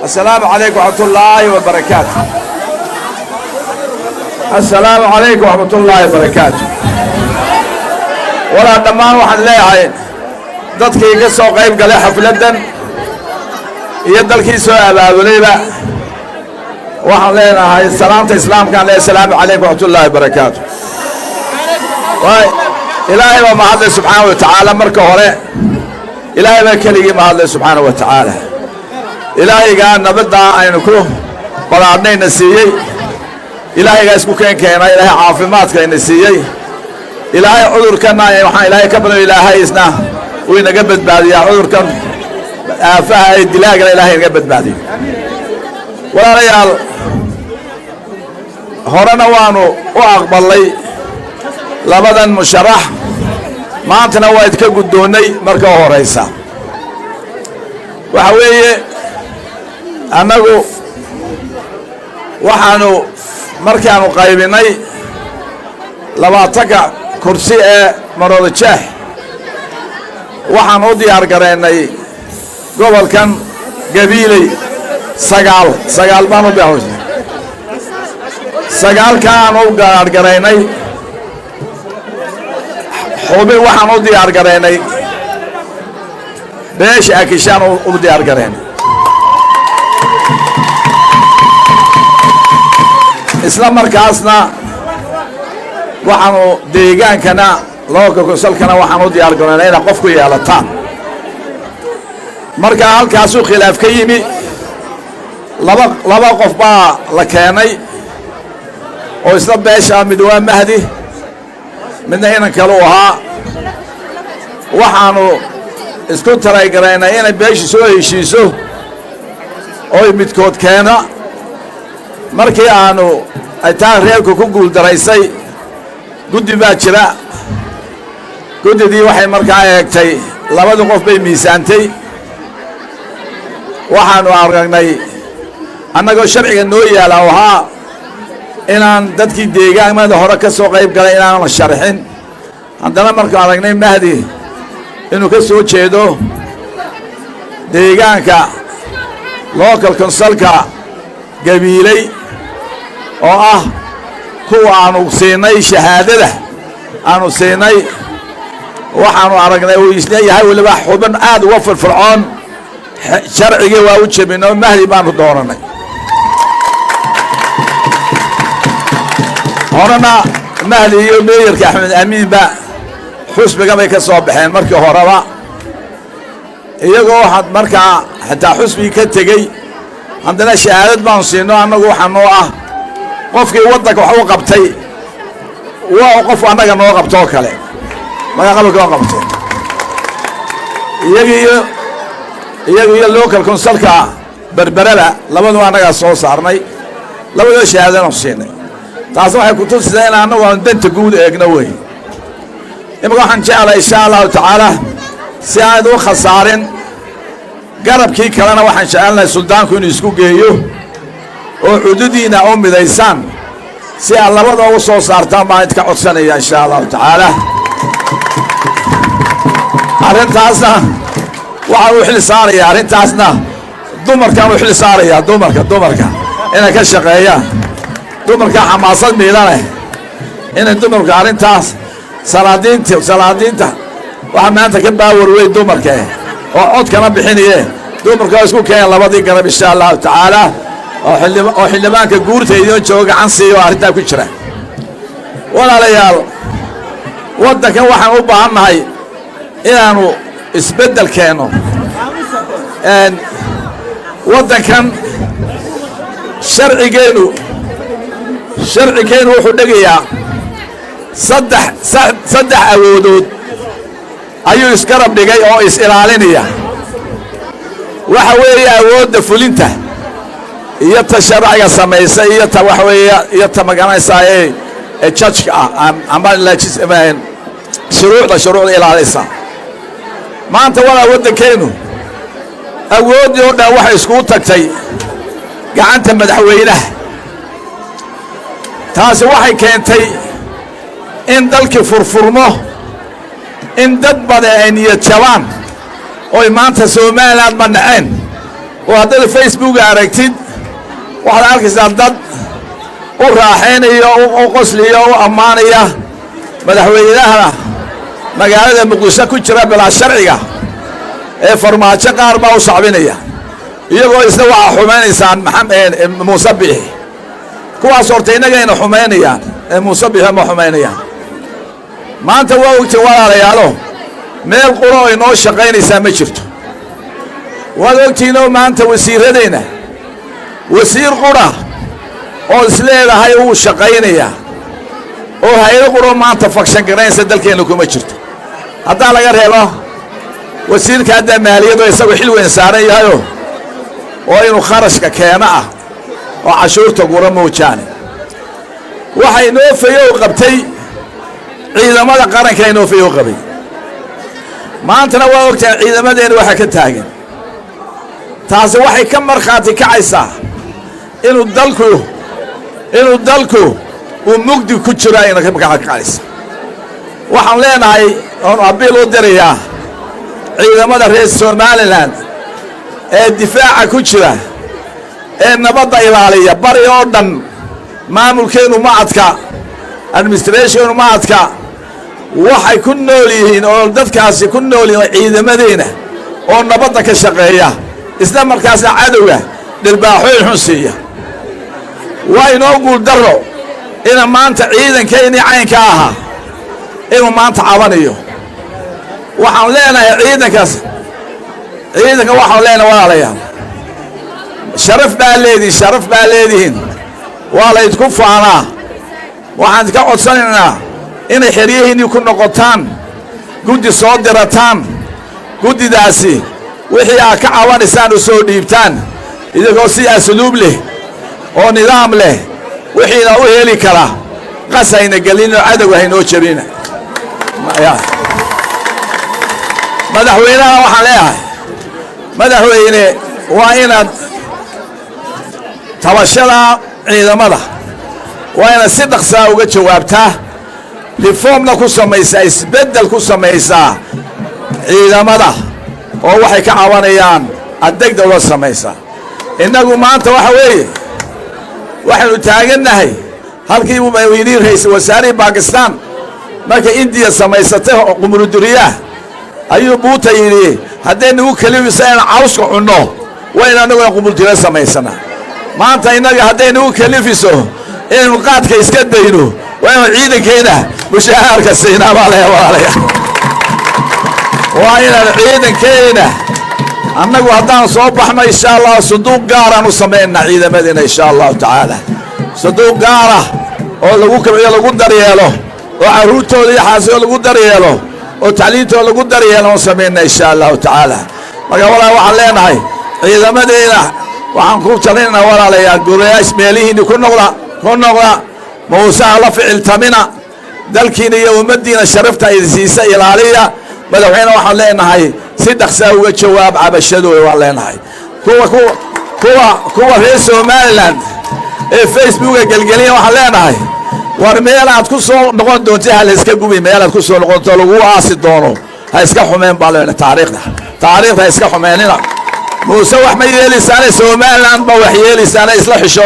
السلام عليكم ورحمة الله وبركاته. السلام عليكم ورحمة الله وبركاته. ولا دمان واحد ليه dadkii ka soo qayb galay xafladan iyo dalkii soo abaabulayba waxaan leenahay salaanta islaamka leeyahay salaamu calaykum wa rahmatullahi wa barakaatuh. ilaahay waa mahadlay subxaanahu wa tacaala. marka hore ilaahay baa keligii mahadlay subxaanahu wa tacaala. ilaahaygaa nabadda aynu ku balaadhnayna siiyey, ilaahaygaa isku keenkeenay, ilaahay caafimaadkayna siiyey, ilaahay cudurkanna waxaan ilaahay ka badan ilaahay isna uu inaga badbaadiyaa cudurkan aafaha ee dilaagana ilaahay inaga badbaadiyo. walaalayaal horena waanu u aqbalnay labadan musharax, maantana waa idka guddoonnay marka u horaysa. waxa weeye annagu waxaanu markaanu qaybinnay 20 kursi ee Maroodijeex waxaan u diyaar gareynay gobolkan Gabiiley 9 baan u baahnay. 9 kaan u diyaar gareynay xubin waxaan u diyaar gareynay beesha Akishaan u diyaar gareynay. isla markaasna waxaanu deegaankana looka kusalkana waxaan u diyaar gareynay inay qof ku yeelataan. marka halkaasuu khilaaf ka yimi, laba qof baa la keenay oo isla beesha mid waa Mahdi midna inan kale u ahaa. waxaanu isku talagalaynay inay beesha soo heshiiso oo midkood keena. markii aanu aytaan reerku ku guuldaraysay guddi baa jira. guddidii waxay markaa eegtay labada qof bay miisaantay. waxaanu aragnay annagoo sharciga noo yaala oo ahaa inaan dadkii deegaanmada hore ka soo qayb galay inaanan sharxin. haddana markaan aragnay Mahdi inuu ka soo jeedo deegaanka local councilka Gabiiley oo ah kuwa aanu siinay shahaadada aanu siinay, waxaanu aragnay uu isna yahay waliba xubin aad uga firfircoon. sharcigii waa u jabinay, Mahdi baanu dooranay. horena Mahdi iyo meeyarka Axmed Amiin ba xusbiga bay ka soo baxeen markii horeba, iyagoo had markaa xataa xusbigii ka tegey. haddana shahaadad baanu siino. annagu waxaa noo ah qofkii waddanka wax u qabtay waa qof annaga noo qabtoo kale magaqabalka oo qabtay. iyagu iyo local councilka Berberada labadu annagaa soo saarnay, labadoo shahaadanu siinay. taas waxay ku tusaysaa in annagu aan danta guud eegno wey. imika waxaan jeclahay insha allahu tacaala si aanad u khasaarin garabkii kalena waxaan jecelnahay suldaanku inuu isku geeyo oo xuduudiina u midaysaan si aad labada u soo saartaan baan idka codsanaya insha allahu tacaala. arrintaasna waxaan u xil saaraya arrintaasna dumarkaan u xil saaraya dumarka inay ka shaqeeyaan. dumarka xamaasad miidane inay dumarka arrintaas salaadiinta waxa maanta ka baawar wey dumarka oo codkana bixinaye dumarka isku keen labadii garab insha allahu tacaala oo xildhibaanka guurta idiin jooga gacan siiyo arrintaa ku jira. walaalayaal waddankan waxaan u baahannahay inaanu isbeddel keenno. waddankan sharcigeenu wuxuu dhegayaa saddex awoodood ayuu isgarab dhigay oo is-ilaalinaya. waxa weeye awoodda fulinta iyo ta sharciga samaysa iyo ta waxa weeye iyo ta magaranaysaa ee judgeka ah ama shuruucda ilaalisa. maanta walaa waddankeenu awooddii oo dhan waxay iskugu tagtay gacanta madaxweynaha. taasi waxay keentay in dalkii furfurmo, in dad badan ay niyad jabaan oy maanta Somaliland ma naceen وهذا الفيسبوك أركتد واحد أركز ضد وراحيني وقصلي وأمانية مدحوينها مقالة مقدسة كجرة بلا شرعية فرماتش قاربة وصعبينية يقول يستوى حمانيسان محمد مصبح كوا صورتين جايين حمانية مصبح ما حمانية ما أنت وقت ولا رياله ميل قرا إنه شقين سامشرت وقت إنه ما أنت وسير هدينا وسير قرا أصله هاي هو شقينية وهاي القرا ما أنت فكشن كرين سدل كأنكم مشرت هذا على غير هلا وسير كهذا مالية ده يسوي حلو إنساني هايو وإنه خرج ككيانة وعشور تقول موجاني وحين في يوم قبتي إذا ما ذكرنا كينو في يوم قبي ما أنت نوقت إذا ما دين وحكي تاجن تاسو وحي كم مرخاتي كعيسى إنه دلكو ومجد كتشرا إنك بقى عيسى وحملنا هاي أبيلو دريا إذا ما دريس سوماليلاند الدفاع كتشرا النبض إلالية بري أردن ما ملكينو معدك administration معدك waxay ku nool yihiin oo dadkaasi ku nool yihiin ciidamadeena oo nabadda ka shaqeeya isla markaas cadawga dilbaaxooyin xusiya waa inoo guul daro in maanta ciidankeeni caynka aha inuu maanta cabanayo waxaan leenahay ciidanka waxaan leenahay walaalayaal sharaf baa leedihiin waa la idku faanaa waxaan ka codsanaynaa inay xiriyihiinii ku noqotaan guddi soo dirataan guddidaasi wixii aad ka cabanaysaan u soo dhiibtaan idigoo si asluub leh oo nidaam leh wixiina u heli kara qasayna gelinoo cadowga haynoo jabina madaxweynaha waxaan leeyahay madaxweyne waa inaad tabashada ciidamada waa inaad si dhaqsaa uga jawaabtaa reformna ku samaysaa isbeddel ku samaysaa ciidamada oo waxay ka cabanayaan adeegda loo samaysaa innagu maanta waxa weeye waxaynu taagannahay halkii madaxweynihii ra'iisul wasaarihii Pakistan marka India samaysatay qumruduriyaha ayuu buuta yidhi haddaynu u kalifisaan cawska cunno wayna anagu qumruduriya samaysana maanta innaga haddaynu u kalifiso inaynu qaadka iska dayno وأنا عيدك هنا مشاهر كسينا بالله والله وأنا عيدك هنا أنا وهذا صباحنا إن شاء الله صندوق قارة نسمينا عيد مدينة إن شاء الله تعالى صندوق قارة ولو كم يلا قدر يلا وعروته اللي حاسه ولا قدر يلا وتعليته ولا قدر يلا نسمينا إن شاء الله تعالى ما قبله وحلينا هاي عيد مدينة وعنكم ترينا ولا لا يقول يا إسماعيلي كن نقرأ موسى الله فعل تمنا دلكين يوم الدين شرفت إذا إلالية مدحونا وحلينا هاي سيدك سوى جواب عبشدو وحلينا هاي كوا رئيس مالند فيسبوك قلقلين وحلينا هاي ورميلا تكسو نقول دونتي هالسكا قوي ميلا تكسو نقول تلقوا عاصي دونو هالسكا حمين بالونا تاريخنا هالسكا حميننا موسى وحمي لسانه سومالند بوحي لسانه إصلاح